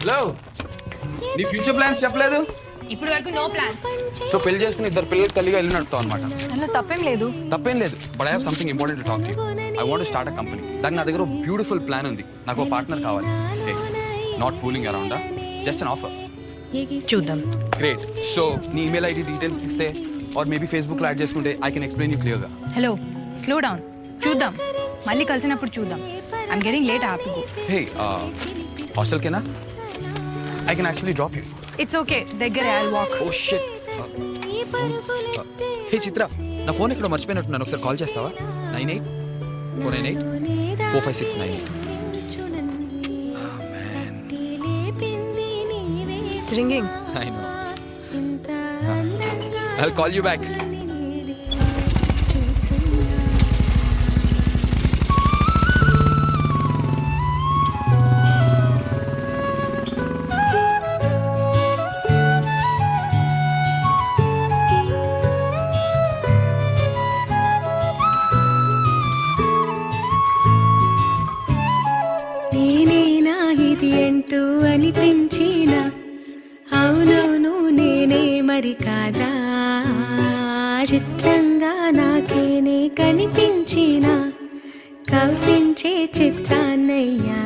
Hello, నీ future plans చెప్పలేదు. ఇప్పుడు వరకు నో ప్లాన్. సో పెళ్లి చేసుకుని ఇద్దరు పిల్లలకి తల్లిగా ఇల్లు నడుపుతావు అనమాట. అందులో తప్పేం లేదు. తప్పేం లేదు, but I have something important to talk to you. I want to start a company. దానికి నా దగ్గర బ్యూటిఫుల్ ప్లాన్ ఉంది. నాకు పార్ట్నర్ కావాలి. Not fooling around, just an offer. చూద్దాం. గ్రేట్. సో నీ ఈమెయిల్ ఐడి డీటెయిల్స్ ఇస్తే ఆర్ మేబీ ఫేస్బుక్ లో యాడ్ చేసుకుంటే I can explain you clear గా. Hello, slow down. చూద్దాం, మళ్ళీ కలిసినప్పుడు చూద్దాం. I'm getting late. I have to go. Hey, hostel కేనా? I can actually drop you. It's okay, దగ్గరే. I will walk. Oh shit. Hey Chitra, నా phone ఎక్కడో మర్చిపోయినట్టున్నాను. ఒకసారి కాల్ చేస్తావా? 98-498-45698. It's ringing. I know. I'll call you back. నేనేనా ఇది అంటూ అనిపించిన, అవునవును నేనే మరి కాదా, చిత్రంగా నాకేనే కనిపించిన, కవ్వించే చిత్రాన్నయ్యా.